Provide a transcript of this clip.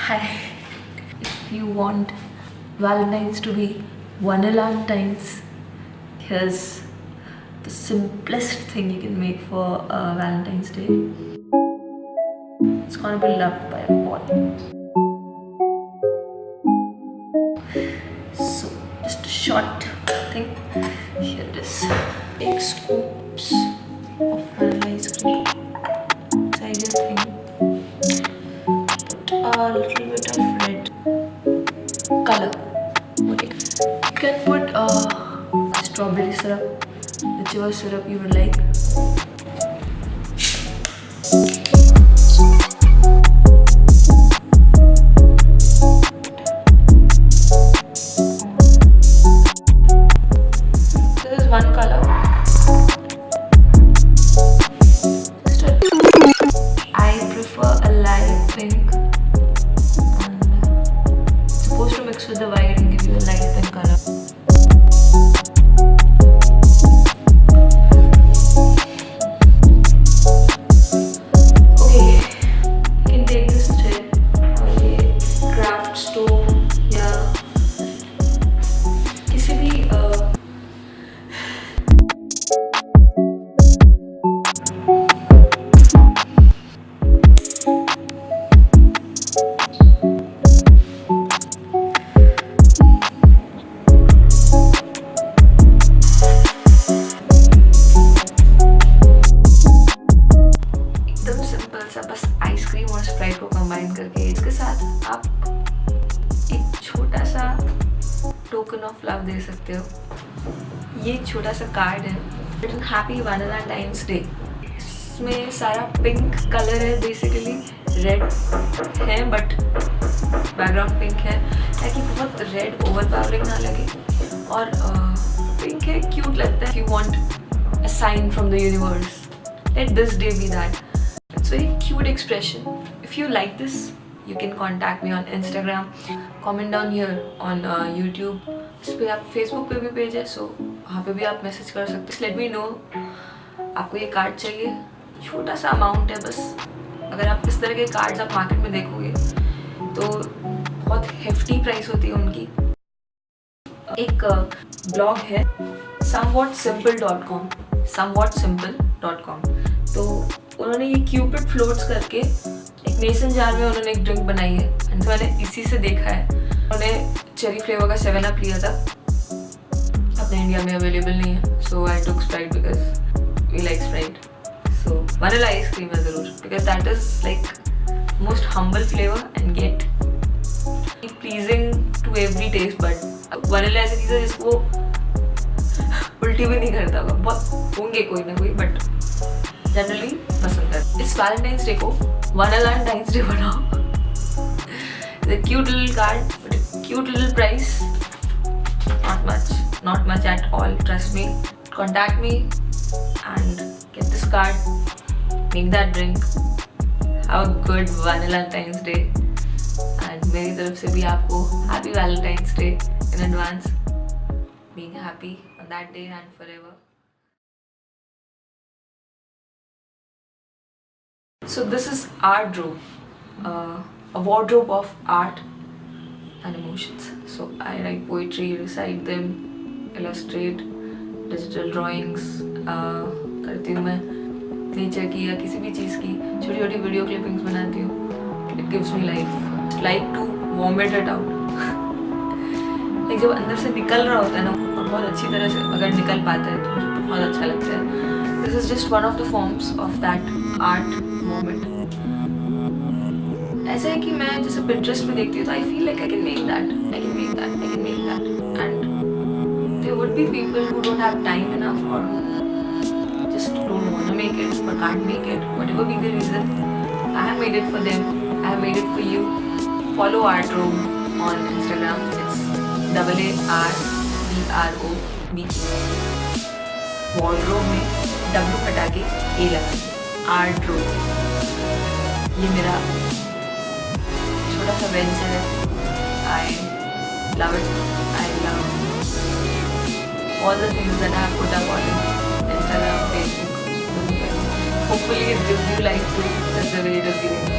Hi. If you want Valentine's to be Valentines, here's the simplest thing you can make for Valentine's Day. It's gonna be loved by all. So, just a short thing. Here it is. Take scoops of vanilla ice cream. Inside your thing. Put a little bit of red color. Okay. You can put strawberry syrup, whichever syrup you would like. This is one color. I prefer a light pink, and it's supposed to mix with the white and give you a light pink color. Okay, you can take this thread और ये craft store या किसी भी एकदम simple सा बस ice cream और Sprite को कंबाइन करके इसके साथ आप एक छोटा सा टोकन ऑफ लव दे सकते हो। ये एक छोटा सा कार्ड है रिटन हैप्पी वैलेंटाइन्स डे। इसमें सारा पिंक कलर है, बेसिकली रेड है बट बैकग्राउंड पिंक है ताकि बहुत रेड ओवरपावरिंग ना लगे, और पिंक है, क्यूट लगता है। You want a sign from the universe, let this day be that. It's very cute expression. If you like this, you can contact me on Instagram. Comment down here on YouTube. इस पे आप Facebook पे भी page है, so वहाँ पे भी आप मैसेज कर सकते हैं। Let me know आपको ये कार्ड चाहिए। छोटा सा अमाउंट है बस। अगर आप इस तरह के कार्ड्स आप मार्केट में देखोगे तो बहुत हेफ्टी प्राइस होती है उनकी। एक ब्लॉग है somewhatsimple.com, तो उन्होंने ये क्यूपिड फ्लोट्स करके एक मेसन जार में उन्होंने एक ड्रिंक बनाई है, एंड मैंने इसी से देखा है। उन्होंने चेरी फ्लेवर का 7 अप लिया था, अपने इंडिया में अवेलेबल नहीं है, so I took Sprite because we like Sprite. So vanilla ice cream है ज़रूर, because that is like most humble flavour and get pleasing to every taste but. Vanilla ऐसी चीज़ है जिसको उल्टी भी नहीं करता होगा, बहुत होंगे कोई ना कोई, बट जनरली पसंद है। इस वैलेंटाइंस डे को वैलेंटाइंस डे बनाओ। The cute little card, but a cute little price. Not much at all. Trust me. Contact me and get this card. Make that drink. Have a good Valentine's Day. And मेरी तरफ से भी आपको Happy Valentine's Day in advance. Being happy on that day and forever. So this is Aardrobe, a wardrobe of art and emotions. So I write poetry, recite them, illustrate, digital drawings करती हूँ मैं, nature की या किसी भी चीज़ की छोटी छोटी वीडियो क्लिपिंग्स बनाती हूँ। It gives me life. Like to vomit it out. like जब अंदर से निकल रहा होता है ना, और बहुत अच्छी तरह से अगर निकल पाता है तो मुझे बहुत अच्छा लगता है। This is just one of the forms of that art moment. ऐसा है कि मैं जैसे Pinterest में देखती हूँ तो I feel like I can make that, and there would be people who don't have time enough or just don't want to make it or can't make it, whatever be the reason. I have made it for them, I have made it for you. Follow Aardrobe on Instagram. It's AARDROB. Wardrobe में W हटा के A लगा, Aardrobe। ये मेरा छोटा सा venture है। I love it. I love all the things that I have put up on Instagram, Facebook. Hopefully it gives you life too, just the way it is giving me.